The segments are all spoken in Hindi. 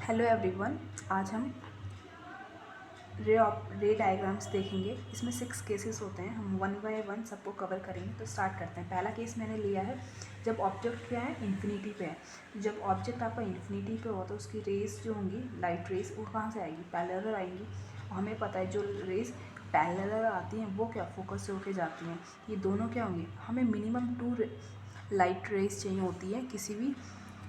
Hello everyone. आज हम रे डायग्राम्स देखेंगे। इसमें 6 केसेस होते हैं। हम वन बाय वन सबको कवर करेंगे। तो स्टार्ट करते हैं। पहला केस मैंने लिया है जब ऑब्जेक्ट क्या है, इन्फिनिटी पे है। जब ऑब्जेक्ट आपका इन्फिनिटी पे हो तो उसकी रेस जो होंगी, लाइट रेस, वो कहाँ से आएगी, पैरेलल आएंगी। और हमें पता है जो रेस पैरेलल आती हैं वो क्या फोकस से होके जाती हैं। ये दोनों क्या होंगी, हमें मिनिमम 2 लाइट रेस चाहिए होती है किसी भी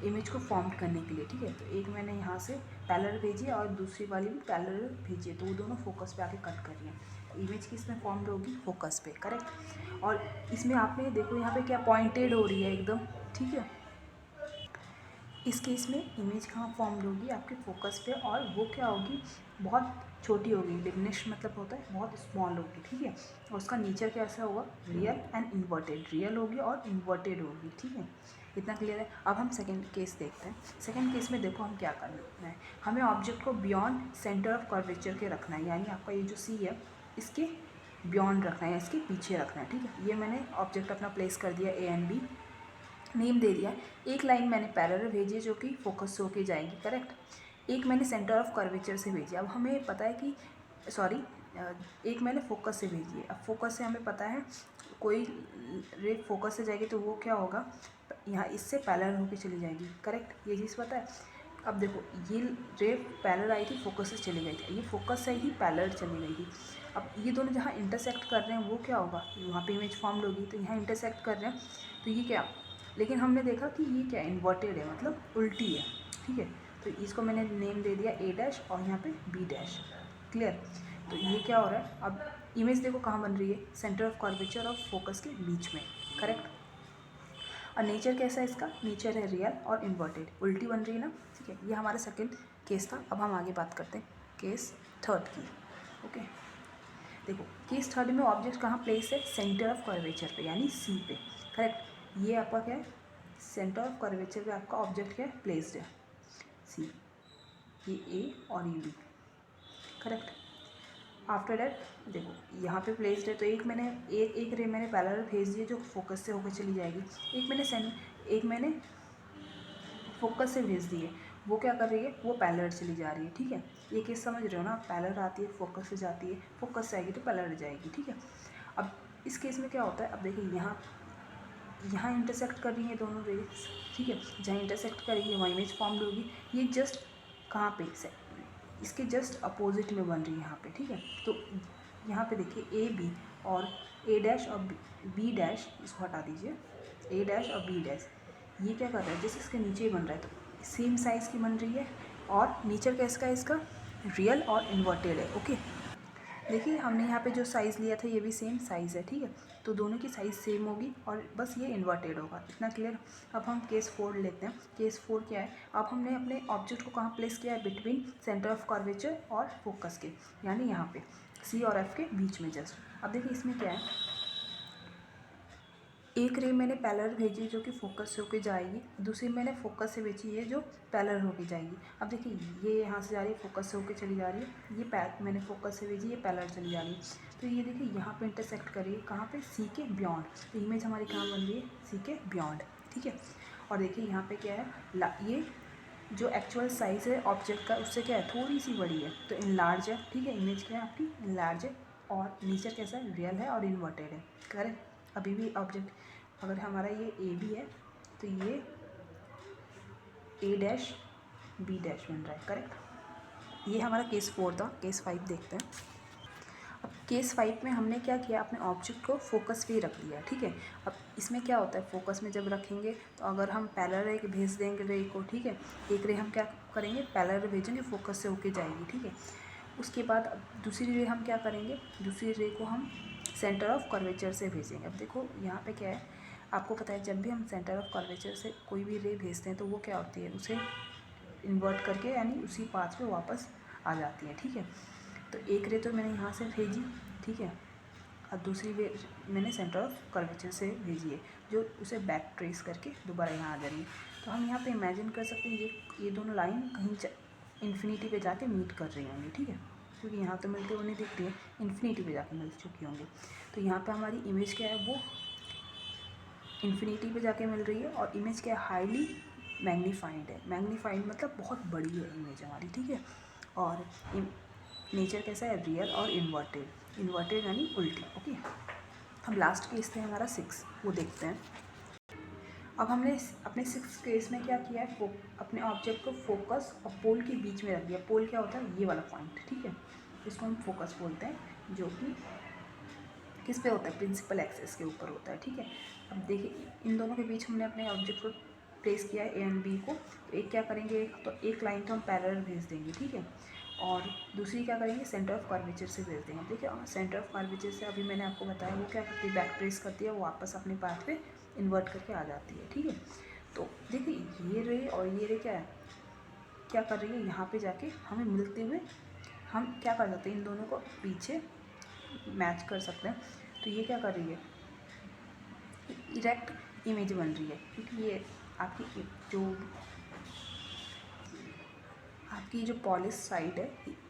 इमेज को फॉर्म करने के लिए। ठीक है, तो एक मैंने यहाँ से पैरेलल भेजी है और दूसरी वाली भी पैरेलल भेजी है, तो वो दोनों फोकस पे आके कट कर रही हैं। इमेज किसमें फॉर्म होगी, फोकस पे, करेक्ट। और इसमें आपने देखो यहाँ पे क्या पॉइंटेड हो रही है एकदम, ठीक है। इस केस में इमेज कहाँ फॉर्म होगी, आपके फोकस पे, और वो क्या होगी, बहुत छोटी होगी। डिमिनिश मतलब होता है बहुत स्मॉल होगी, ठीक है। और उसका नेचर कैसा होगा, रियल एंड इन्वर्टेड। रियल होगी और इन्वर्टेड होगी, ठीक है। इतना क्लियर है। अब हम सेकंड केस देखते हैं। सेकंड केस में देखो हम क्या करना है, हमें ऑब्जेक्ट को बियॉन्ड सेंटर ऑफ कर्वेचर के रखना है। यानी आपका ये जो सी है इसके बियॉन्ड रखना है, इसके पीछे रखना है, ठीक है। ये मैंने ऑब्जेक्ट अपना प्लेस कर दिया, ए एंड बी नेम दे दिया। एक लाइन मैंने पैरेलल भेजी है जो कि फोकस से होके जाएगी, करेक्ट। एक मैंने सेंटर ऑफ कर्वेचर से भेजी। अब हमें पता है कि एक मैंने फोकस से भेजी है। अब फोकस से हमें पता है कोई रे फोकस से जाएगी तो वो क्या होगा, यहाँ इससे पैरेलल होके चली जाएगी, करेक्ट। ये चीज़ पता है। अब देखो ये रे पैरेलल आई थी, फोकस से चली गई थी, ये फोकस से ही पैरेलल चली गई थी। अब ये दोनों जहाँ इंटरसेक्ट कर रहे हैं वो क्या होगा, वहाँ पे इमेज फॉर्म होगी। तो यहाँ इंटरसेक्ट कर रहे हैं तो ये क्या, लेकिन हमने देखा कि ये क्या इन्वर्टेड है, मतलब उल्टी है, ठीक है। तो इसको मैंने नेम दे दिया ए डैश और यहाँ पे बी डैश, क्लियर। तो ये क्या हो रहा है, अब इमेज देखो कहाँ बन रही है, सेंटर ऑफ कर्वेचर और फोकस के बीच में, करेक्ट। और नेचर कैसा है इसका, नेचर है रियल और इन्वर्टेड, उल्टी बन रही है ना, ठीक है। ये हमारा सेकंड केस था। अब हम आगे बात करते हैं केस थर्ड की, ओके। देखो केस थर्ड में ऑब्जेक्ट कहाँ प्लेस है, सेंटर ऑफ कर्वेचर पे, यानी सी पे, करेक्ट। ये आपका क्या है, सेंटर ऑफ कर्वेचर पे आपका ऑब्जेक्ट क्या है, प्लेस्ड है, सी। ये ए और ये बी, करेक्ट। आफ्टर डैट देखो यहाँ पे प्लेस्ड है, तो एक रे मैंने पैरेलल भेज दी है जो फोकस से होकर चली जाएगी। एक मैंने फोकस से भेज दी है, वो क्या कर रही है, वो पैरेलल चली जा रही है, ठीक है। ये केस समझ रहे हो ना, पैरेलल आती है, फोकस से जाती है, फोकस से आएगी तो पैरेलल जाएगी, ठीक है। अब इस केस में क्या होता है, अब देखिए यहाँ इंटरसेक्ट कर रही है दोनों रेस, ठीक है। जहाँ इंटरसेक्ट करेंगे वहाँ इमेज फॉर्म होगी। ये जस्ट कहाँ पे से इसके जस्ट अपोजिट में बन रही है यहाँ पे, ठीक है। तो यहाँ पे देखिए ए बी और ए डैश और बी डैश, इसको हटा दीजिए, ए डैश और बी डैश, ये क्या कर रहा है, जैसे इसके नीचे ही बन रहा है, तो सेम साइज़ की बन रही है। और नेचर कैसा है इसका, रियल और इन्वर्टेड है, ओके। देखिए हमने यहाँ पे जो साइज़ लिया था ये भी सेम साइज़ है, ठीक है। तो दोनों की साइज़ सेम होगी और बस ये इन्वर्टेड होगा, इतना क्लियर। अब हम केस 4 लेते हैं। केस 4 क्या है, अब हमने अपने ऑब्जेक्ट को कहाँ प्लेस किया है, बिटवीन सेंटर ऑफ कर्वेचर और फोकस के, यानी यहाँ पे सी और एफ के बीच में जस्ट। अब देखिए इसमें क्या है, एक रे मैंने पैरेलल भेजी है जो कि फोकस से होके जाएगी, दूसरी मैंने फोकस से भेजी है जो पैरेलल होके जाएगी। अब देखिए ये यहाँ से जा रही है, फोकस से होके चली जा रही है, ये मैंने फोकस से भेजी, ये पैरेलल चली जा रही है। तो ये देखिए यहाँ पे इंटरसेक्ट करिए, कहाँ पे, सी के बियॉन्ड। तो इमेज हमारी कहाँ बन रही है, सी के बियॉन्ड, ठीक है। और देखिए यहाँ पे क्या है, ये जो एक्चुअल साइज़ है ऑब्जेक्ट का उससे क्या है, थोड़ी सी बड़ी है, तो इनलार्ज है, ठीक है। इमेज क्या है आपकी, इनलार्ज है। और नेचर कैसा है, रियल है और इन्वर्टेड है, करेक्ट। अभी भी ऑब्जेक्ट अगर हमारा ये ए बी है तो ये ए डैश बी डैश बन रहा है, करेक्ट। ये हमारा केस 4 था। केस 5 देखते हैं। अब केस 5 में हमने क्या किया, अपने ऑब्जेक्ट को फोकस पे ही रख दिया, ठीक है। अब इसमें क्या होता है, फोकस में जब रखेंगे तो अगर हम पैरेलल रे भेज देंगे रे को, ठीक है, एक रे हम क्या करेंगे, पैरेलल भेजेंगे, फोकस से होके जाएगी, ठीक है। उसके बाद अब दूसरी रे हम क्या करेंगे, दूसरी रे को हम सेंटर ऑफ कर्वेचर से भेजेंगे। अब देखो यहाँ पे क्या है, आपको पता है जब भी हम सेंटर ऑफ कर्वेचर से कोई भी रे भेजते हैं तो वो क्या होती है, उसे इन्वर्ट करके यानी उसी पाथ पे वापस आ जाती है, ठीक है। तो एक रे तो मैंने यहाँ से भेजी, ठीक है, और दूसरी रे मैंने सेंटर ऑफ कर्वेचर से भेजी है जो उसे बैक ट्रेस करके दोबारा यहाँ आ जा रही है। तो हम यहाँ पे इमेजिन कर सकते हैं ये दोनों लाइन कहीं इन्फिनिटी पे जाके मीट कर रही होंगी, ठीक है, क्योंकि यहाँ तो मिलते हुए नहीं दिख रही है, इन्फिनिटी पे जाके मिल चुकी होंगी। तो यहाँ पे हमारी इमेज क्या है, वो इन्फिनिटी पे जाके मिल रही है और इमेज क्या है, हाईली मैग्नीफाइड है। मैग्नीफाइड मतलब बहुत बड़ी है इमेज हमारी, ठीक है। और नेचर कैसा है, रियल और इन्वर्टेड। इन्वर्टेड यानी उल्टी, ओके। अब लास्ट केस थे हमारा 6, वो देखते हैं। अब हमने अपने 6 केस में क्या किया है, अपने ऑब्जेक्ट को फोकस और पोल के बीच में रख दिया। पोल क्या होता है, ये वाला पॉइंट, ठीक है, इसको हम फोकस बोलते हैं, जो कि किस पे होता है, प्रिंसिपल एक्सिस के ऊपर होता है, ठीक है। अब देखिए इन दोनों के बीच हमने अपने ऑब्जेक्ट को प्लेस किया है, ए एंड बी को। तो एक क्या करेंगे, तो एक लाइन तो हम पैरेलल भेज देंगे, ठीक है, और दूसरी क्या करेंगे, सेंटर ऑफ कर्वेचर से भेज देंगे। देखिए सेंटर ऑफ कर्वेचर से अभी मैंने आपको बताया वो क्या करती है, बैक प्रेस करती है, वो वापस अपने पाथ पे इन्वर्ट करके आ जाती है, ठीक है। तो देखिए ये रे और ये रे क्या कर रही है, यहाँ पे जाके हमें मिलते हुए हम क्या कर सकते हैं, इन दोनों को पीछे मैच कर सकते हैं। तो ये क्या कर रही है, इरेक्ट इमेज बन रही है, क्योंकि ये आपकी जो पॉलिश साइड है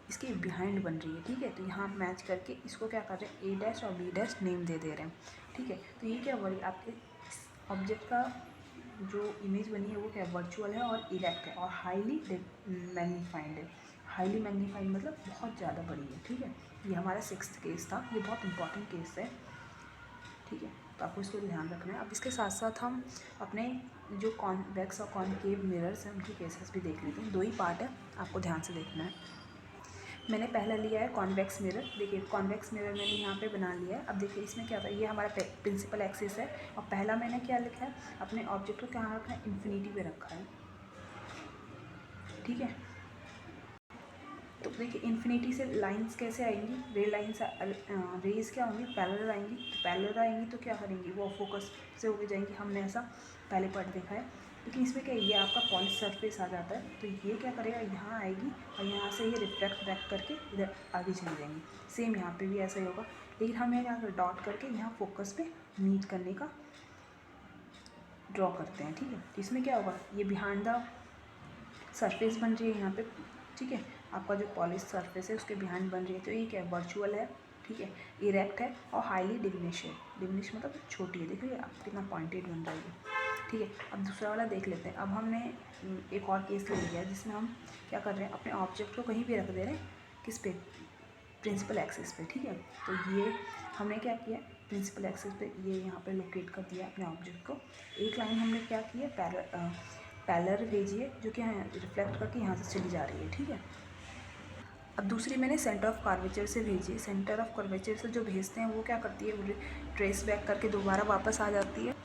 इसके बिहाइंड बन रही है, ठीक है। तो यहाँ मैच करके इसको क्या कर रहे हैं, ए डैश और बी डैश नेम दे रहे हैं, ठीक है। तो ये क्या हो रही है, आपके ऑब्जेक्ट का जो इमेज बनी है वो क्या वर्चुअल है और इरेक्ट है और हाईली मैग्नीफाइड है। हाईली मैग्नीफाइड मतलब बहुत ज़्यादा बड़ी है, ठीक है। ये हमारा 6th केस था, ये बहुत इंपॉर्टेंट केस है, ठीक है। तो आपको इसको ध्यान रखना है। अब इसके साथ साथ हम अपने जो कॉन्वेक्स और कॉनकेव मिरर्स हैं उनकी केसेस भी देख लेते हैं। 2 ही पार्ट है, आपको ध्यान से देखना है। मैंने पहला लिया है कॉन्वेक्स मिरर। देखिए कॉन्वेक्स मिरर मैंने यहाँ पे बना लिया है। अब देखिए इसमें क्या होता है, ये हमारा प्रिंसिपल एक्सिस है और पहला मैंने क्या लिखा है, अपने ऑब्जेक्ट को कहाँ रखा है, इन्फिनिटी पे रखा है, ठीक है। तो देखिए इन्फिनिटी से लाइंस कैसे आएंगी, रे लाइंस रेज क्या होंगी, पैरेलल आएंगी। तो पैरेलल आएंगी तो क्या करेंगी, वो फोकस से होके जाएंगी। हमने ऐसा पहले पार्ट देखा है। लेकिन इसमें क्या है, ये आपका पॉलिश सरफेस आ जाता है, तो ये क्या करेगा, यहाँ आएगी और यहाँ से ये रिफ्लेक्ट बैक करके इधर आगे चली जाएंगी। सेम यहाँ पे भी ऐसा ही होगा, लेकिन हमें यहाँ डॉट करके यहाँ फोकस पे मीट करने का ड्रॉ करते हैं, ठीक है। तो इसमें क्या होगा, ये बिहाइंड द सरफेस बन रही है यहाँ पे, ठीक है। आपका जो पॉलिश सरफेस है उसके बिहाइंड बन रही है। तो ये क्या है, वर्चुअल है, ठीक है, इरेक्ट है और हाईली डिमिनिश है। डिमिनिश मतलब छोटी है, देखिए आप कितना पॉइंटेड बन रहा है, ठीक है। अब दूसरा वाला देख लेते हैं। अब हमने एक और केस ले लिया है जिसमें हम क्या कर रहे हैं, अपने ऑब्जेक्ट को कहीं भी रख दे रहे हैं, किस पे, प्रिंसिपल एक्सिस पे, ठीक है। तो ये हमने क्या किया, प्रिंसिपल एक्सिस पे ये यहाँ पे लोकेट कर दिया अपने ऑब्जेक्ट को। एक लाइन हमने क्या किया, पैरेलल भेजी है जो कि रिफ्लेक्ट करके यहाँ से चली जा रही है, ठीक है। अब दूसरी मैंने सेंटर ऑफ कर्वेचर से भेजी। सेंटर ऑफ कर्वेचर से जो भेजते हैं वो क्या करती है, वो ट्रेस बैक करके दोबारा वापस आ जाती है।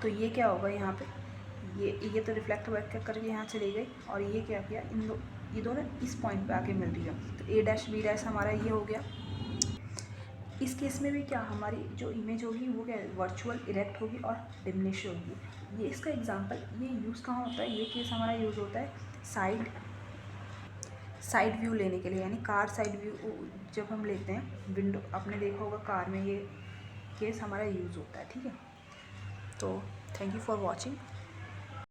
तो ये क्या होगा, यहाँ पे ये तो रिफ्लेक्ट बैक करके यहाँ चली गई और ये क्या किया, ये दोनों इस पॉइंट पे आके मिल रही है। तो ए डैश बी डैश हमारा ये हो गया। इस केस में भी क्या, हमारी जो इमेज होगी वो क्या वर्चुअल इरेक्ट होगी और डिमिनिश होगी। ये इसका एग्जांपल, ये यूज़ कहाँ होता है, ये केस हमारा यूज़ होता है साइड व्यू लेने के लिए, यानी कार साइड व्यू जब हम लेते हैं विंडो, आपने देखा होगा कार में ये केस हमारा यूज़ होता है, ठीक है। तो थैंक यू फॉर वॉचिंग।